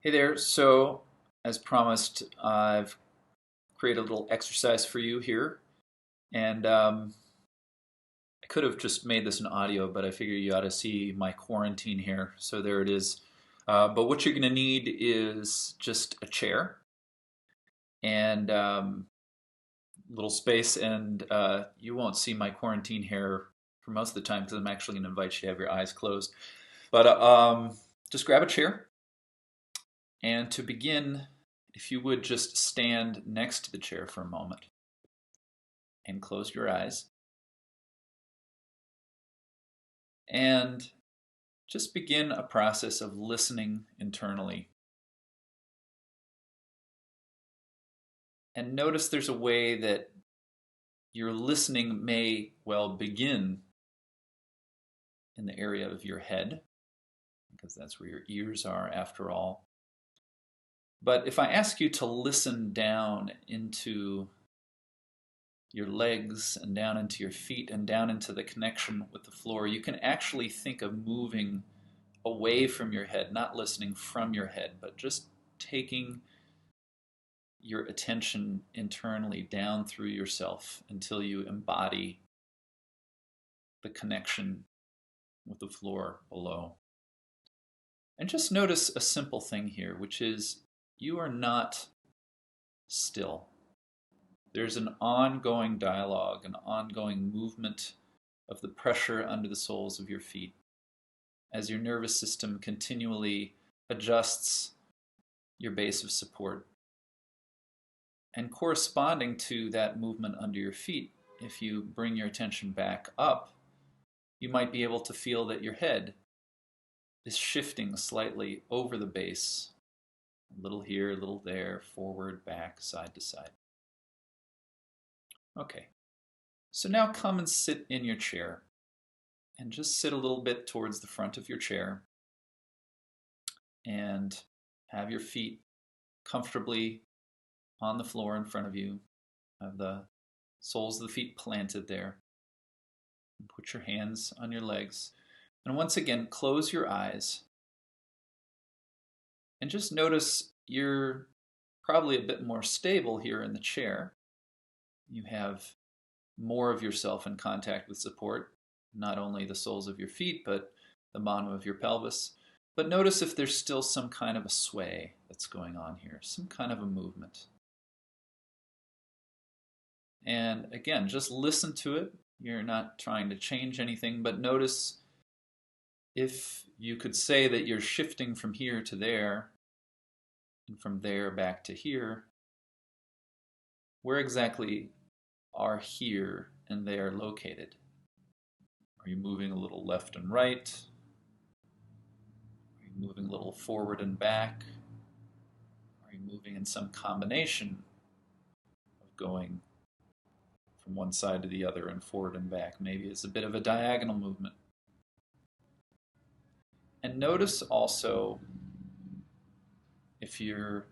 Hey there. So, as promised, I've created a little exercise for you here. And I could have just made this an audio, but I figure you ought to see my quarantine here. So, there it is. But what you're going to need is just a chair and little space. And you won't see my quarantine here for most of the time because I'm actually going to invite you to have your eyes closed. But just grab a chair. And to begin, if you would just stand next to the chair for a moment and close your eyes and just begin a process of listening internally. And notice there's a way that your listening may well begin in the area of your head, because that's where your ears are after all. But if I ask you to listen down into your legs and down into your feet and down into the connection with the floor, you can actually think of moving away from your head, not listening from your head, but just taking your attention internally down through yourself until you embody the connection with the floor below. And just notice a simple thing here, which is you are not still. There's an ongoing dialogue, an ongoing movement of the pressure under the soles of your feet as your nervous system continually adjusts your base of support. And corresponding to that movement under your feet, if you bring your attention back up, you might be able to feel that your head is shifting slightly over the base, a little here, a little there, forward, back, side to side. Okay, so now come and sit in your chair and just sit a little bit towards the front of your chair and have your feet comfortably on the floor in front of you. Have the soles of the feet planted there. And put your hands on your legs. And once again, close your eyes and just notice you're probably a bit more stable here in the chair. You have more of yourself in contact with support, not only the soles of your feet, but the bottom of your pelvis. But notice if there's still some kind of a sway that's going on here, some kind of a movement. And again, just listen to it. You're not trying to change anything, but notice if you could say that you're shifting from here to there and from there back to here, where exactly are here and there located? Are you moving a little left and right? Are you moving a little forward and back? Are you moving in some combination of going from one side to the other and forward and back? Maybe it's a bit of a diagonal movement. And notice also if you're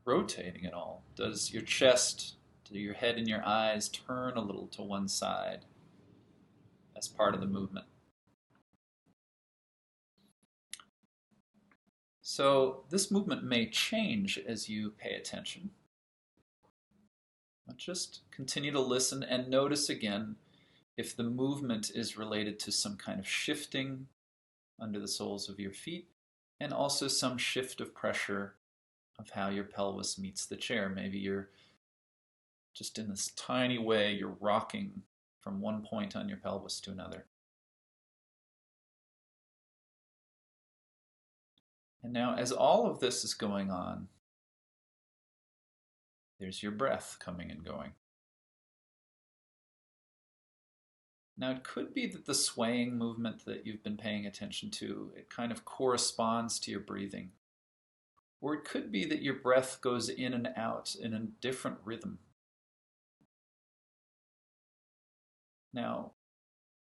rotating at all. Does your chest, do your head and your eyes turn a little to one side as part of the movement? So this movement may change as you pay attention. But just continue to listen and notice again if the movement is related to some kind of shifting under the soles of your feet and also some shift of pressure of how your pelvis meets the chair. Maybe you're just in this tiny way, you're rocking from one point on your pelvis to another. And now, as all of this is going on, there's your breath coming and going. Now, it could be that the swaying movement that you've been paying attention to, it kind of corresponds to your breathing. Or it could be that your breath goes in and out in a different rhythm. Now,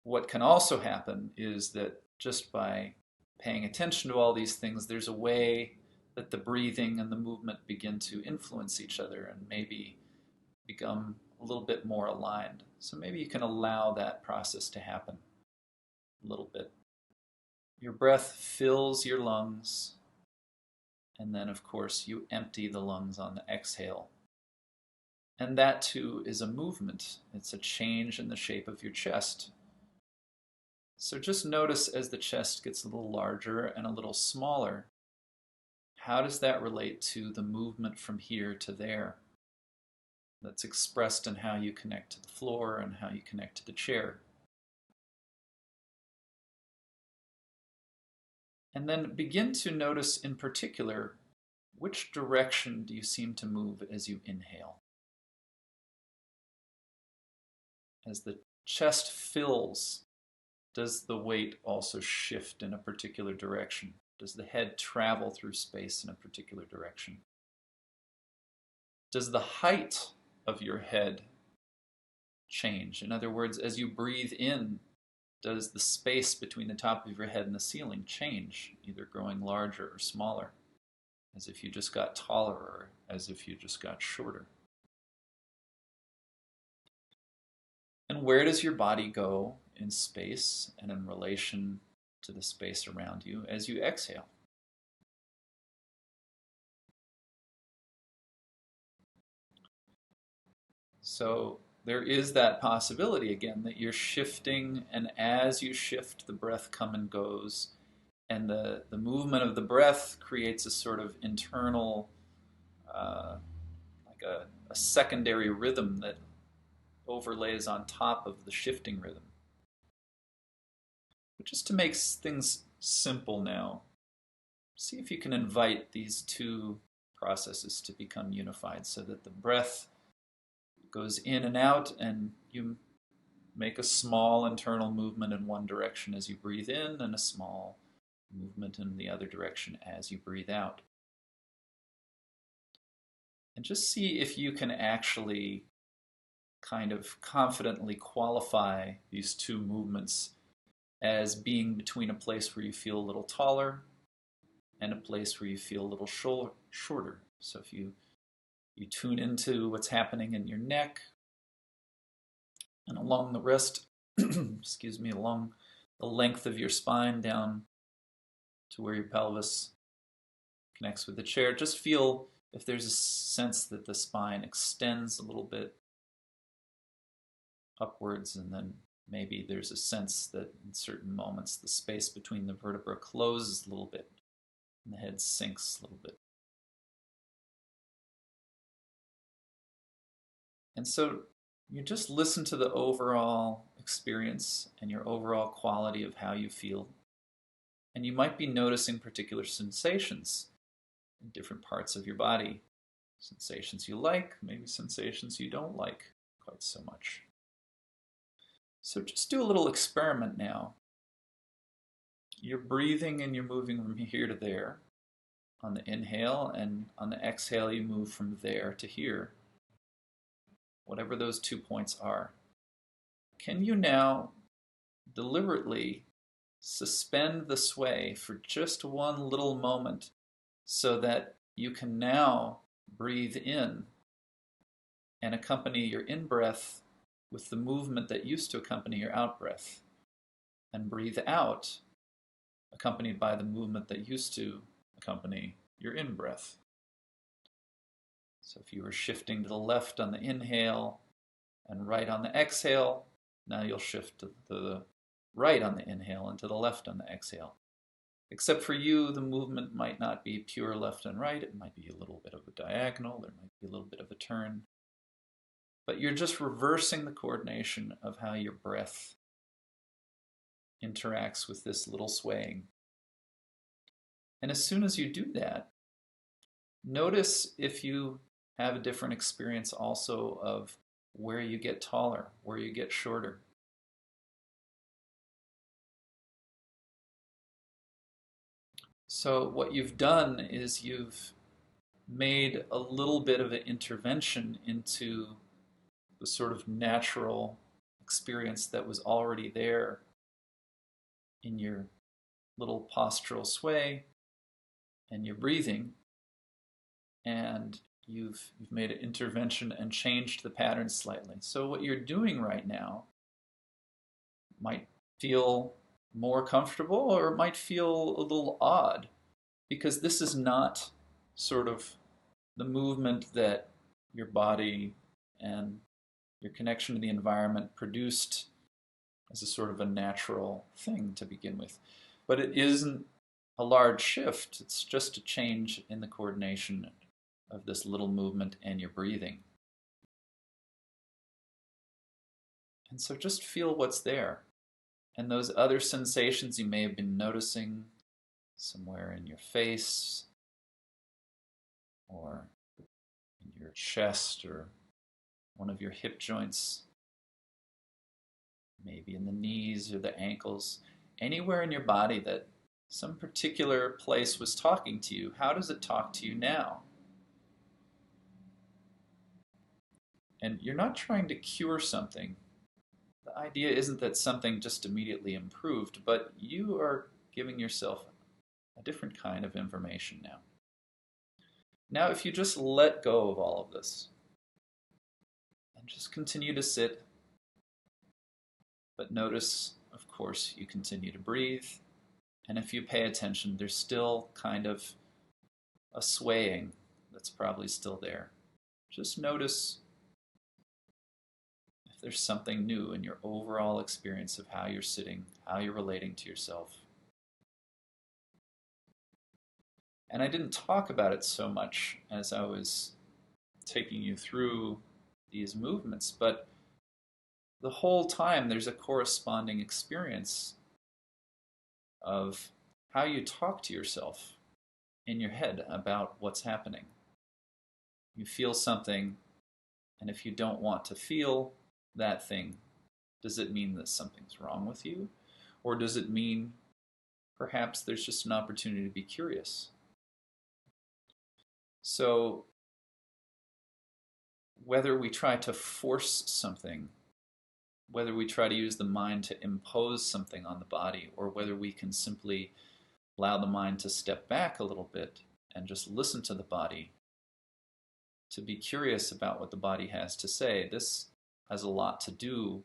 what can also happen is that just by paying attention to all these things, there's a way that the breathing and the movement begin to influence each other and maybe become a little bit more aligned. So maybe you can allow that process to happen a little bit. Your breath fills your lungs And then, of course, you empty the lungs on the exhale. And that too is a movement. It's a change in the shape of your chest. So just notice as the chest gets a little larger and a little smaller, how does that relate to the movement from here to there? That's expressed in how you connect to the floor and how you connect to the chair. And then begin to notice in particular, which direction do you seem to move as you inhale? As the chest fills, does the weight also shift in a particular direction? Does the head travel through space in a particular direction? Does the height of your head change? In other words, as you breathe in, does the space between the top of your head and the ceiling change, either growing larger or smaller, as if you just got taller or as if you just got shorter? And where does your body go in space and in relation to the space around you as you exhale? So there is that possibility again that you're shifting, and as you shift, the breath comes and goes, and the movement of the breath creates a sort of internal, like a secondary rhythm that overlays on top of the shifting rhythm. But just to make things simple now, see if you can invite these two processes to become unified so that the breath goes in and out and you make a small internal movement in one direction as you breathe in and a small movement in the other direction as you breathe out. And just see if you can actually kind of confidently qualify these two movements as being between a place where you feel a little taller and a place where you feel a little shorter. So if you tune into what's happening in your neck and along the rest, excuse me, along the length of your spine down to where your pelvis connects with the chair, just feel if there's a sense that the spine extends a little bit upwards, and then maybe there's a sense that in certain moments the space between the vertebrae closes a little bit and the head sinks a little bit. And so you just listen to the overall experience and your overall quality of how you feel. And you might be noticing particular sensations in different parts of your body. Sensations you like, maybe sensations you don't like quite so much. So just do a little experiment now. You're breathing and you're moving from here to there on the inhale, and on the exhale you move from there to here. Whatever those 2 points are. Can you now deliberately suspend the sway for just one little moment so that you can now breathe in and accompany your in-breath with the movement that used to accompany your out-breath, and breathe out accompanied by the movement that used to accompany your in-breath? So if you were shifting to the left on the inhale and right on the exhale, now you'll shift to the right on the inhale and to the left on the exhale. Except for you, the movement might not be pure left and right. It might be a little bit of a diagonal. There might be a little bit of a turn. But you're just reversing the coordination of how your breath interacts with this little swaying. And as soon as you do that, notice if you have a different experience also of where you get taller, where you get shorter. So what you've done is you've made a little bit of an intervention into the sort of natural experience that was already there in your little postural sway and your breathing, and you've made an intervention and changed the pattern slightly. So what you're doing right now might feel more comfortable or it might feel a little odd, because this is not sort of the movement that your body and your connection to the environment produced as a sort of a natural thing to begin with. But it isn't a large shift, it's just a change in the coordination of this little movement and your breathing. And so just feel what's there. And those other sensations you may have been noticing somewhere in your face or in your chest or one of your hip joints, maybe in the knees or the ankles, anywhere in your body that some particular place was talking to you. How does it talk to you now? And you're not trying to cure something. The idea isn't that something just immediately improved, but you are giving yourself a different kind of information now. Now, if you just let go of all of this and just continue to sit, but notice, of course, you continue to breathe. And if you pay attention, there's still kind of a swaying that's probably still there. Just notice if there's something new in your overall experience of how you're sitting, how you're relating to yourself. And I didn't talk about it so much as I was taking you through these movements, but the whole time there's a corresponding experience of how you talk to yourself in your head about what's happening. You feel something, and if you don't want to feel that thing, does it mean that something's wrong with you? Or does it mean perhaps there's just an opportunity to be curious? So whether we try to force something, whether we try to use the mind to impose something on the body, or whether we can simply allow the mind to step back a little bit and just listen to the body, to be curious about what the body has to say, this has a lot to do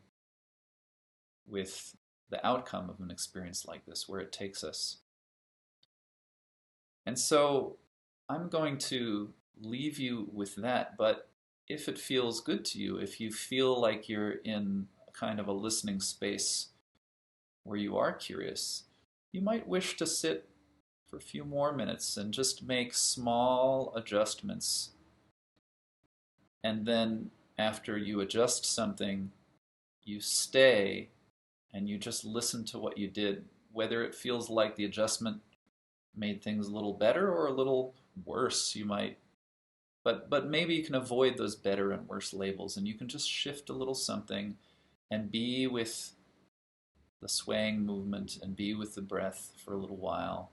with the outcome of an experience like this, where it takes us. And so I'm going to leave you with that, but if it feels good to you, if you feel like you're in kind of a listening space where you are curious, you might wish to sit for a few more minutes and just make small adjustments. And then after you adjust something, you stay and you just listen to what you did, whether it feels like the adjustment made things a little better or a little worse. You might, but maybe you can avoid those better and worse labels, and you can just shift a little something and be with the swaying movement and be with the breath for a little while,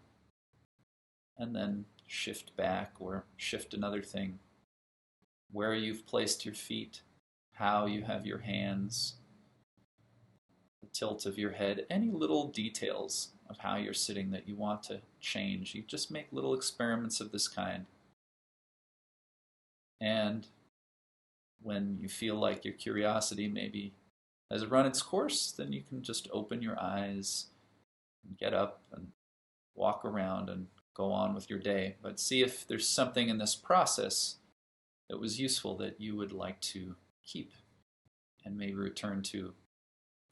and then shift back or shift another thing, where you've placed your feet, how you have your hands, the tilt of your head, any little details of how you're sitting that you want to change. You just make little experiments of this kind. And when you feel like your curiosity maybe has run its course, then you can just open your eyes and get up and walk around and go on with your day. But see if there's something in this process that was useful that you would like to keep and maybe return to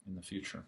in the future.